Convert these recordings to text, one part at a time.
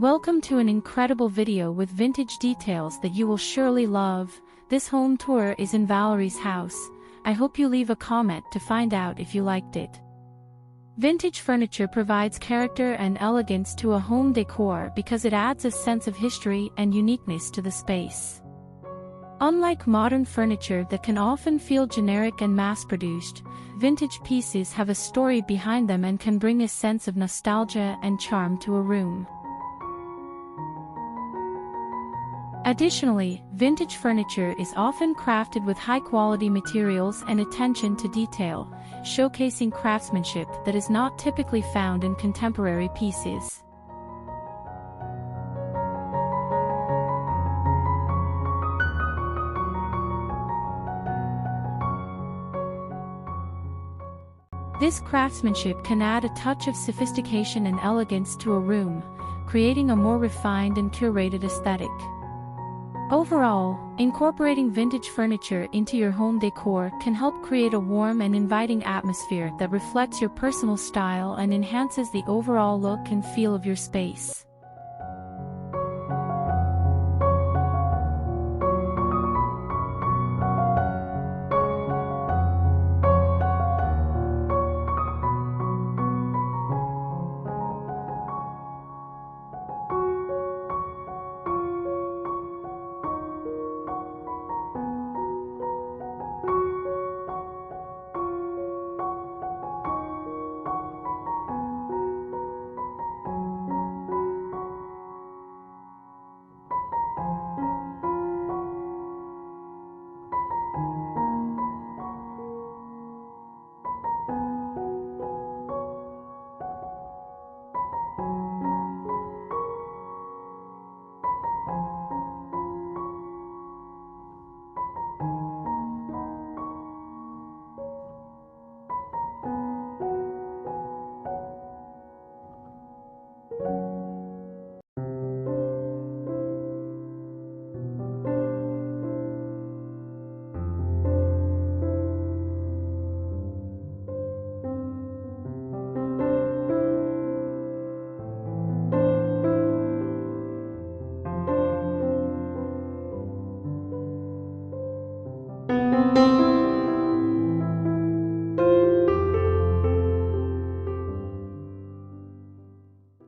Welcome to an incredible video with vintage details that you will surely love. This home tour is in Valerie's house. I hope you leave a comment to find out if you liked it. Vintage furniture provides character and elegance to a home decor because it adds a sense of history and uniqueness to the space. Unlike modern furniture that can often feel generic and mass-produced, vintage pieces have a story behind them and can bring a sense of nostalgia and charm to a room. Additionally, vintage furniture is often crafted with high-quality materials and attention to detail, showcasing craftsmanship that is not typically found in contemporary pieces. This craftsmanship can add a touch of sophistication and elegance to a room, creating a more refined and curated aesthetic. Overall, incorporating vintage furniture into your home decor can help create a warm and inviting atmosphere that reflects your personal style and enhances the overall look and feel of your space.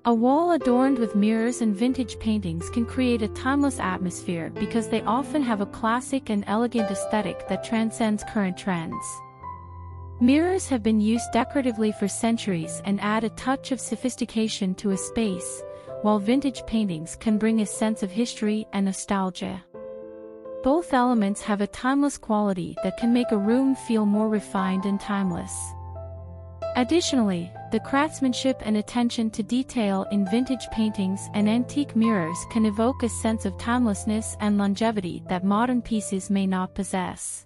A wall adorned with mirrors and vintage paintings can create a timeless atmosphere because they often have a classic and elegant aesthetic that transcends current trends. Mirrors have been used decoratively for centuries and add a touch of sophistication to a space, while vintage paintings can bring a sense of history and nostalgia. Both elements have a timeless quality that can make a room feel more refined and timeless. Additionally, the craftsmanship and attention to detail in vintage paintings and antique mirrors can evoke a sense of timelessness and longevity that modern pieces may not possess.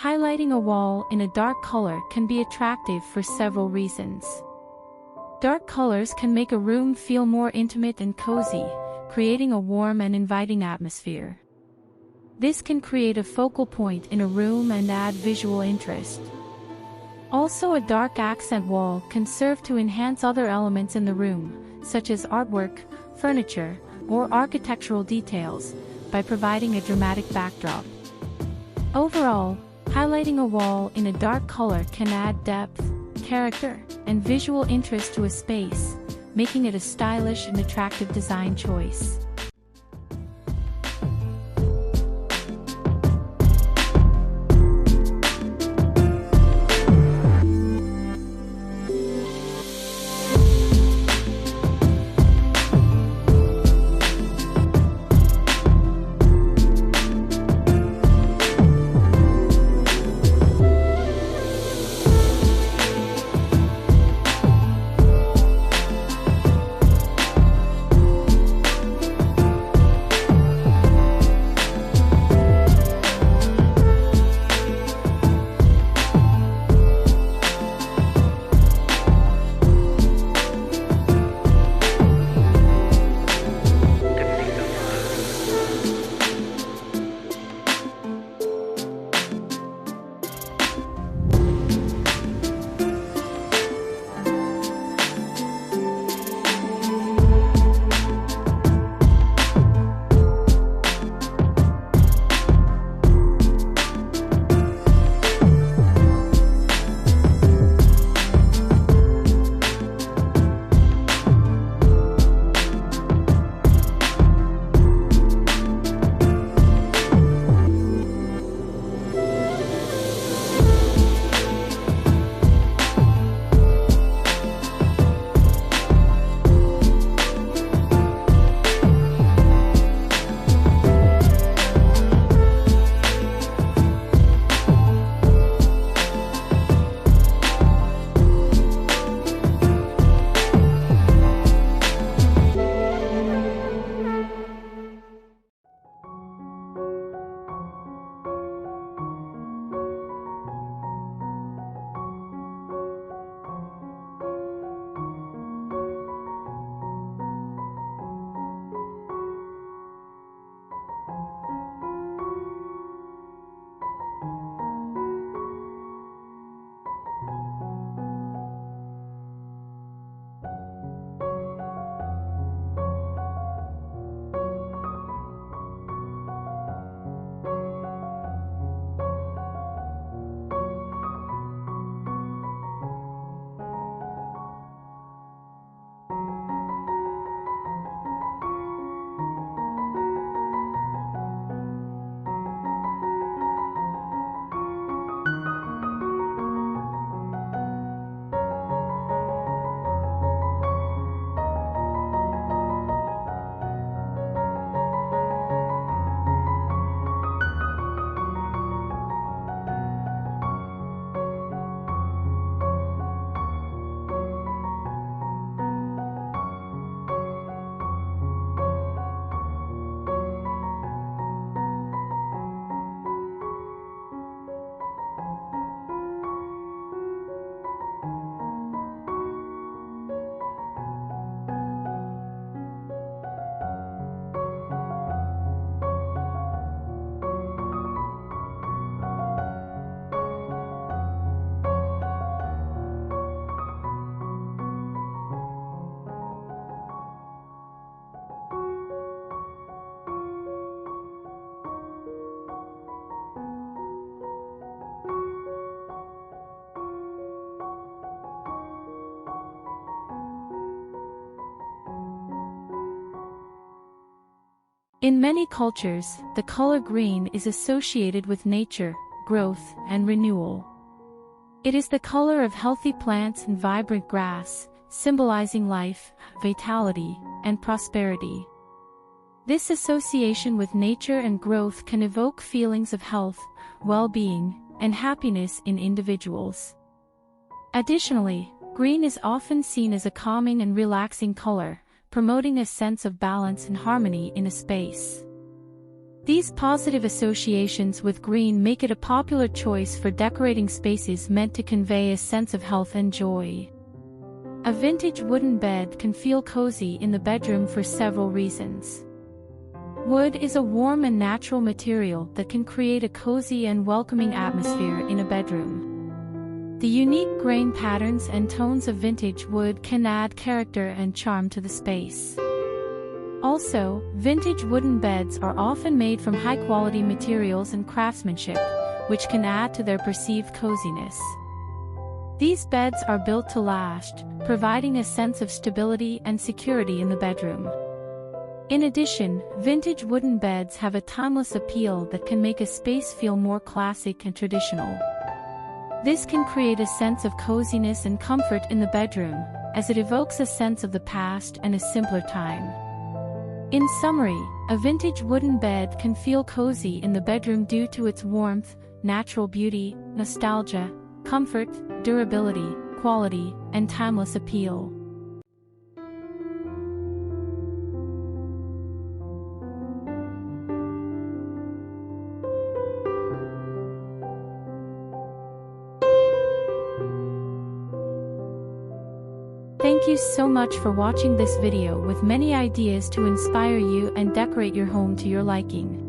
highlighting a wall in a dark color can be attractive for several reasons. Dark colors can make a room feel more intimate and cozy, creating a warm and inviting atmosphere. This can create a focal point in a room and add visual interest. Also, a dark accent wall can serve to enhance other elements in the room, such as artwork, furniture, or architectural details, by providing a dramatic backdrop. Overall, highlighting a wall in a dark color can add depth, character, and visual interest to a space, making it a stylish and attractive design choice. In many cultures, the color green is associated with nature, growth, and renewal. It is the color of healthy plants and vibrant grass, symbolizing life, vitality, and prosperity. This association with nature and growth can evoke feelings of health, well-being, and happiness in individuals. Additionally, green is often seen as a calming and relaxing color, promoting a sense of balance and harmony in a space. These positive associations with green make it a popular choice for decorating spaces meant to convey a sense of health and joy. A vintage wooden bed can feel cozy in the bedroom for several reasons. Wood is a warm and natural material that can create a cozy and welcoming atmosphere in a bedroom. The unique grain patterns and tones of vintage wood can add character and charm to the space. Also, vintage wooden beds are often made from high-quality materials and craftsmanship, which can add to their perceived coziness. These beds are built to last, providing a sense of stability and security in the bedroom. In addition, vintage wooden beds have a timeless appeal that can make a space feel more classic and traditional. This can create a sense of coziness and comfort in the bedroom, as it evokes a sense of the past and a simpler time. In summary, a vintage wooden bed can feel cozy in the bedroom due to its warmth, natural beauty, nostalgia, comfort, durability, quality, and timeless appeal. Thank you so much for watching this video with many ideas to inspire you and decorate your home to your liking.